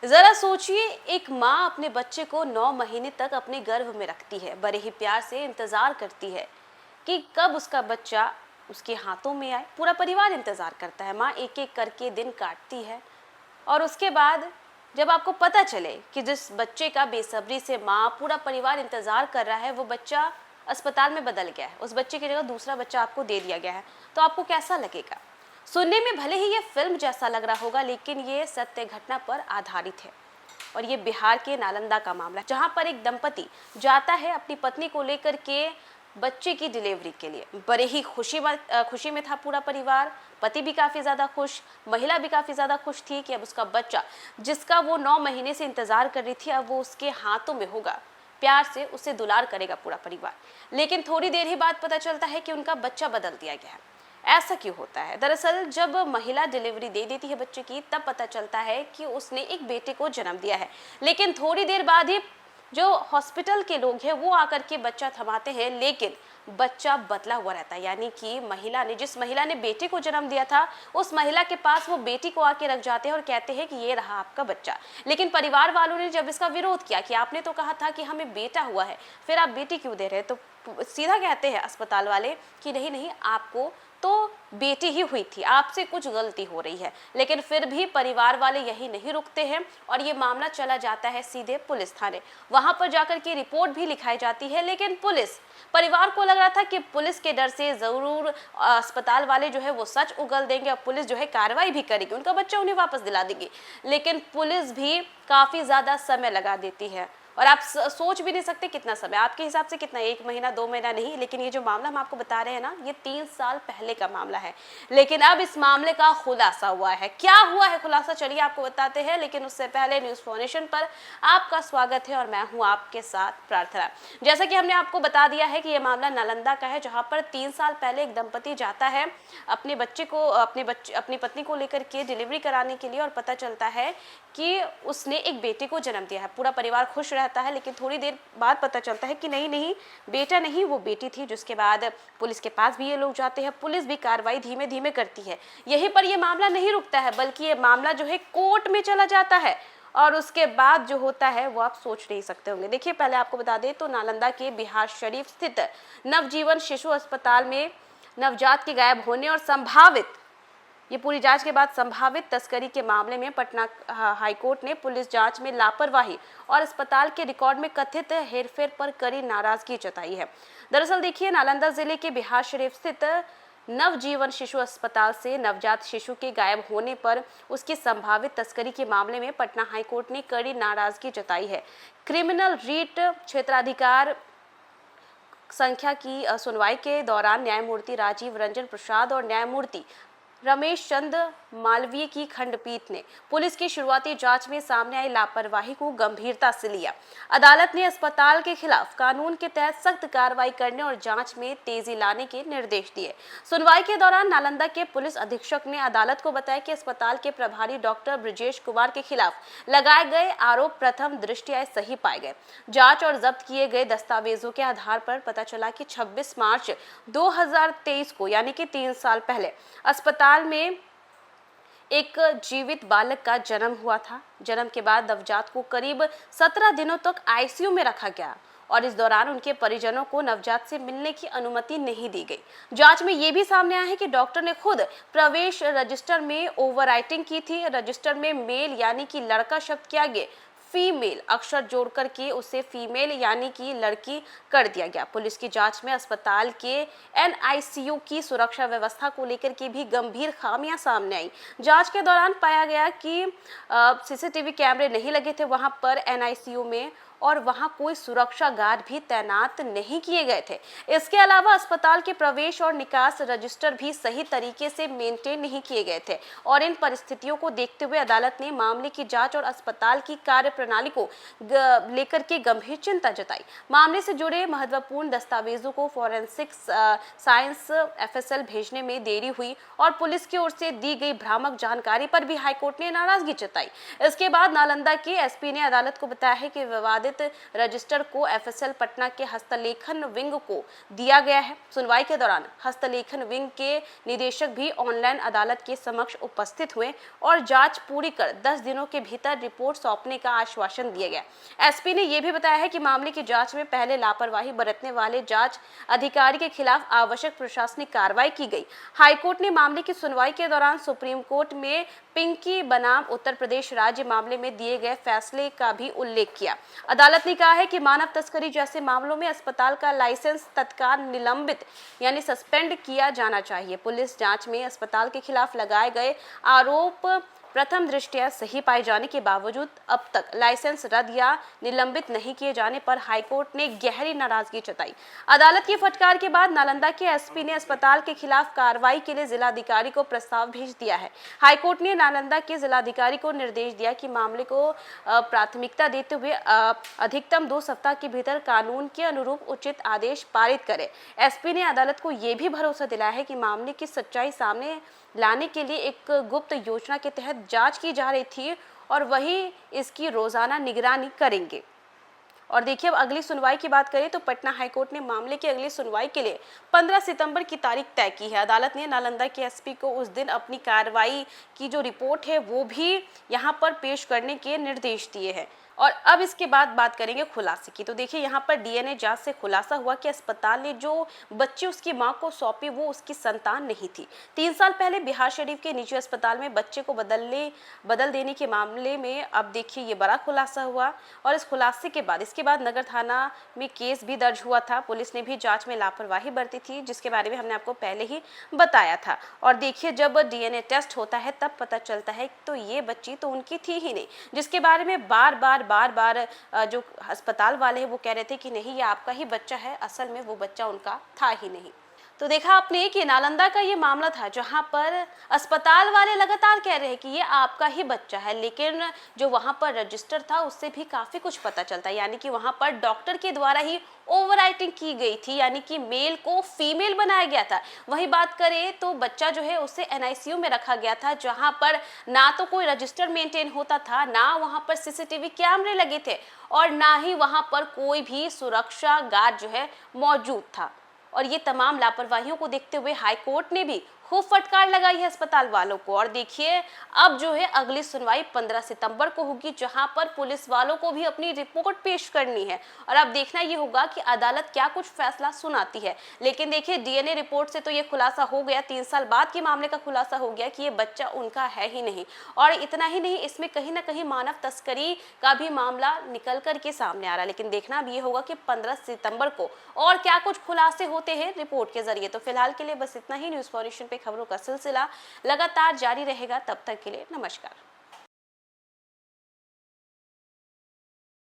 जरा सोचिए, एक माँ अपने बच्चे को 9 महीने तक अपने गर्भ में रखती है, बड़े ही प्यार से इंतजार करती है कि कब उसका बच्चा उसके हाथों में आए। पूरा परिवार इंतजार करता है, माँ एक एक करके दिन काटती है। और उसके बाद जब आपको पता चले कि जिस बच्चे का बेसब्री से माँ पूरा परिवार इंतजार कर रहा है वो बच्चा अस्पताल में बदल गया है, उस बच्चे की जगह दूसरा बच्चा आपको दे दिया गया है, तो आपको कैसा लगेगा? सुनने में भले ही ये फिल्म जैसा लग रहा होगा, लेकिन ये सत्य घटना पर आधारित है। और ये बिहार के नालंदा का मामला है, जहाँ पर एक दंपति जाता है अपनी पत्नी को लेकर के बच्चे की डिलीवरी के लिए। बड़े ही खुशी में था पूरा परिवार। पति भी काफ़ी ज़्यादा खुश, महिला भी काफ़ी ज़्यादा खुश थी कि अब उसका बच्चा, जिसका वो 9 महीने से इंतज़ार कर रही थी, अब वो उसके हाथों में होगा। प्यार से उसे दुलार करेगा पूरा परिवार। लेकिन थोड़ी देर ही बाद पता चलता है कि उनका बच्चा बदल दिया गया है। ऐसा क्यों होता है? दरअसल जब महिला डिलीवरी दे देती है बच्चे की, तब पता चलता है कि उसने एक बेटे को जन्म दिया है। लेकिन थोड़ी देर बाद ही जो हॉस्पिटल के लोग हैं वो आकर के बच्चा थमाते हैं, लेकिन बच्चा बदला हुआ रहता है। यानी कि जिस महिला ने बेटे को जन्म दिया था, उस महिला के पास वो बेटी को आके रख जाते हैं और कहते हैं कि ये रहा आपका बच्चा। लेकिन परिवार वालों ने जब इसका विरोध किया कि आपने तो कहा था कि हमें बेटा हुआ है, फिर आप बेटी क्यों दे रहे हैं, तो सीधा कहते हैं अस्पताल वाले कि नहीं नहीं, आपको तो बेटी ही हुई थी, आपसे कुछ गलती हो रही है। लेकिन फिर भी परिवार वाले यही नहीं रुकते हैं और ये मामला चला जाता है सीधे पुलिस थाने। वहां पर जाकर के रिपोर्ट भी लिखाई जाती है, लेकिन परिवार को लग रहा था कि पुलिस के डर से जरूर अस्पताल वाले जो है वो सच उगल देंगे और पुलिस जो है कार्रवाई भी करेगी, उनका बच्चा उन्हें वापस दिला देगी। लेकिन पुलिस भी काफी ज्यादा समय लगा देती है और आप सोच भी नहीं सकते कितना समय, आपके हिसाब से कितना, 1 महीना 2 महीना नहीं, लेकिन ये जो मामला हम आपको बता रहे हैं ना, ये 3 साल पहले का मामला है। लेकिन अब इस मामले का खुलासा हुआ है। क्या हुआ है खुलासा, चलिए आपको बताते हैं। लेकिन उससे पहले न्यूज फाउंडेशन पर आपका स्वागत है और मैं हूं आपके साथ प्रार्थना। जैसा कि हमने आपको बता दिया है कि यह मामला नालंदा का है, जहां पर 3 साल पहले एक दंपति जाता है अपने बच्चे को अपनी पत्नी को लेकर के डिलीवरी कराने के लिए, और पता चलता है कि उसने एक बेटे को जन्म दिया है। पूरा परिवार खुश रहता है, लेकिन थोड़ी देर बाद पता चलता है कि नहीं नहीं, बेटा नहीं, वो बेटी थी। जिसके बाद पुलिस के पास भी ये लोग जाते हैं, पुलिस भी कार्रवाई धीमे धीमे करती है। यहीं पर ये मामला नहीं रुकता है, बल्कि ये मामला जो है कोर्ट में चला जाता है। और उसके बाद जो होता है वो आप सोच नहीं सकते होंगे। देखिए, पहले आपको बता दें तो नालंदा के बिहार शरीफ स्थित नवजीवन शिशु अस्पताल में नवजात के गायब होने और ये पूरी जांच के बाद संभावित तस्करी के मामले में पटना हाईकोर्ट ने पुलिस जांच में लापरवाही और अस्पताल के रिकॉर्ड में कथित हेरफेर पर कड़ी नाराजगी जताई है। दरअसल देखिए, नालंदा जिले के बिहार शरीफ स्थित नवजीवन शिशु अस्पताल से नवजात शिशु के गायब होने पर उसकी संभावित तस्करी के मामले में पटना हाईकोर्ट ने कड़ी नाराजगी जताई है। क्रिमिनल रीट क्षेत्राधिकार संख्या की सुनवाई के दौरान न्यायमूर्ति राजीव रंजन प्रसाद और न्यायमूर्ति रमेश चंद मालवीय की खंडपीठ ने पुलिस की शुरुआती जांच में सामने आई लापरवाही को गंभीरता से लिया। अदालत ने अस्पताल के खिलाफ कानून के तहत सख्त कार्रवाई करने और जांच में तेजी लाने के निर्देश दिए। सुनवाई के दौरान नालंदा के पुलिस अधीक्षक ने अदालत को बताया कि अस्पताल के प्रभारी डॉक्टर ब्रजेश कुमार के खिलाफ लगाए गए आरोप प्रथम दृष्टया सही पाए गए। जांच और जब्त किए गए दस्तावेजों के आधार पर पता चला कि 26 मार्च 2023 को, यानी कि 3 साल पहले, अस्पताल में एक जीवित बालक का जन्म हुआ था। जन्म के बाद नवजात को करीब 17 दिनों तक आईसीयू में रखा गया और इस दौरान उनके परिजनों को नवजात से मिलने की अनुमति नहीं दी गई। जांच में यह भी सामने आया है कि डॉक्टर ने खुद प्रवेश रजिस्टर में ओवरराइटिंग की थी। रजिस्टर में मेल यानी कि लड़का शब्द के आगे फीमेल अक्षर जोड़ करके उसे फीमेल यानी कि लड़की कर दिया गया। पुलिस की जांच में अस्पताल के एनआईसीयू की सुरक्षा व्यवस्था को लेकर के भी गंभीर खामियां सामने आई। जांच के दौरान पाया गया कि सीसीटीवी कैमरे नहीं लगे थे वहां पर एनआईसीयू में, और वहां कोई सुरक्षा गार्ड भी तैनात नहीं किए गए थे। इसके अलावा अस्पताल के प्रवेश और निकास रजिस्टर भी सही तरीके से मेंटेन नहीं किए गए थे। और इन परिस्थितियों को देखते हुए अदालत ने मामले की जांच और अस्पताल की कार्यप्रणाली को लेकर के गंभीर चिंता जताई। मामले से जुड़े महत्वपूर्ण दस्तावेजों को फॉरेंसिक साइंस एफएसएल भेजने में देरी हुई और पुलिस की ओर से दी गई भ्रामक जानकारी पर भी हाईकोर्ट ने नाराजगी जताई। इसके बाद नालंदा के एसपी ने अदालत को बताया है कि विवादित संबंधित रजिस्टर को एफएसएल पटना के हस्तलेखन विंग को दिया गया है। सुनवाई के दौरान हस्तलेखन विंग के निदेशक भी ऑनलाइन अदालत के समक्ष उपस्थित हुए और जांच पूरी कर 10 दिनों के भीतर रिपोर्ट सौंपने का आश्वासन दिया गया। एसपी ने यह भी बताया है कि मामले की जांच में पहले लापरवाही बरतने वाले जांच अधिकारी के खिलाफ आवश्यक प्रशासनिक कार्रवाई की गई। हाईकोर्ट ने मामले की सुनवाई के दौरान सुप्रीम कोर्ट में पिंकी बनाम उत्तर प्रदेश राज्य मामले में दिए गए फैसले का भी उल्लेख किया। अदालत ने कहा है कि मानव तस्करी जैसे मामलों में अस्पताल का लाइसेंस तत्काल निलंबित यानी सस्पेंड किया जाना चाहिए। पुलिस जांच में अस्पताल के खिलाफ लगाए गए आरोप प्रथम दृष्टया सही पाए जाने के बावजूद अब तक लाइसेंस रद्द या निलंबित नहीं किए जाने पर हाईकोर्ट ने गहरी नाराजगी जताई। अदालत की फटकार के बाद नालंदा के एसपी ने अस्पताल के खिलाफ कार्रवाई के लिए जिलाधिकारी को प्रस्ताव भेज दिया है। हाईकोर्ट ने नालंदा के जिलाधिकारी को निर्देश दिया कि मामले को प्राथमिकता देते हुए अधिकतम 2 सप्ताह के भीतर कानून के अनुरूप उचित आदेश पारित करे। एसपी ने अदालत को यह भी भरोसा दिलाया है कि मामले की सच्चाई सामने लाने के लिए एक गुप्त योजना के तहत जांच की जा रही थी और वही इसकी रोजाना निगरानी करेंगे। और देखिए, अब अगली सुनवाई की बात करें तो पटना हाईकोर्ट ने मामले की अगली सुनवाई के लिए 15 सितंबर की तारीख तय की है। अदालत ने नालंदा के एसपी को उस दिन अपनी कार्रवाई की जो रिपोर्ट है वो भी यहाँ पर पेश करने के निर्देश दिए हैं। और अब इसके बाद बात करेंगे खुलासे की। तो देखिए, यहाँ पर डीएनए जांच से खुलासा हुआ कि अस्पताल ने जो बच्ची उसकी मां को सौंपी वो उसकी संतान नहीं थी। 3 साल पहले बिहार शरीफ के निजी अस्पताल में बच्चे को बदल देने के मामले में अब देखिए ये बड़ा खुलासा हुआ। और इस खुलासे के बाद इसके बाद नगर थाना में केस भी दर्ज हुआ था। पुलिस ने भी जाँच में लापरवाही बरती थी, जिसके बारे में हमने आपको पहले ही बताया था। और देखिए, जब डीएनए टेस्ट होता है तब पता चलता है तो ये बच्ची तो उनकी थी ही नहीं, जिसके बारे में बार बार जो अस्पताल वाले हैं वो कह रहे थे कि नहीं, ये आपका ही बच्चा है, असल में वो बच्चा उनका था ही नहीं। तो देखा आपने कि नालंदा का ये मामला था जहां पर अस्पताल वाले लगातार कह रहे हैं कि ये आपका ही बच्चा है, लेकिन जो वहां पर रजिस्टर था उससे भी काफी कुछ पता चलता है। यानी कि वहां पर डॉक्टर के द्वारा ही ओवरराइटिंग की गई थी, यानी कि मेल को फीमेल बनाया गया था। वही बात करें तो बच्चा जो है उसे एनआईसीयू में रखा गया था, जहां पर ना तो कोई रजिस्टर मेंटेन होता था, ना वहां पर सीसीटीवी कैमरे लगे थे और ना ही वहां पर कोई भी सुरक्षा गार्ड जो है मौजूद था। और ये तमाम लापरवाहियों को देखते हुए हाईकोर्ट ने भी खूब फटकार लगाई है अस्पताल वालों को। और देखिए, अब जो है अगली सुनवाई 15 सितंबर को होगी, जहां पर पुलिस वालों को भी अपनी रिपोर्ट पेश करनी है और अब देखना ये होगा कि अदालत क्या कुछ फैसला सुनाती है। लेकिन देखिए, डीएनए रिपोर्ट से तो ये खुलासा हो गया, 3 साल बाद के मामले का खुलासा हो गया कि ये बच्चा उनका है ही नहीं। और इतना ही नहीं, इसमें कहीं ना कहीं मानव तस्करी का भी मामला निकल कर के सामने आ रहा है। लेकिन देखना अब ये होगा कि 15 सितंबर को और क्या कुछ खुलासे होते हैं रिपोर्ट के जरिए। तो फिलहाल के लिए बस इतना ही। न्यूज़ फॉर नेशन पे खबरों का सिलसिला लगातार जारी रहेगा। तब तक के लिए नमस्कार।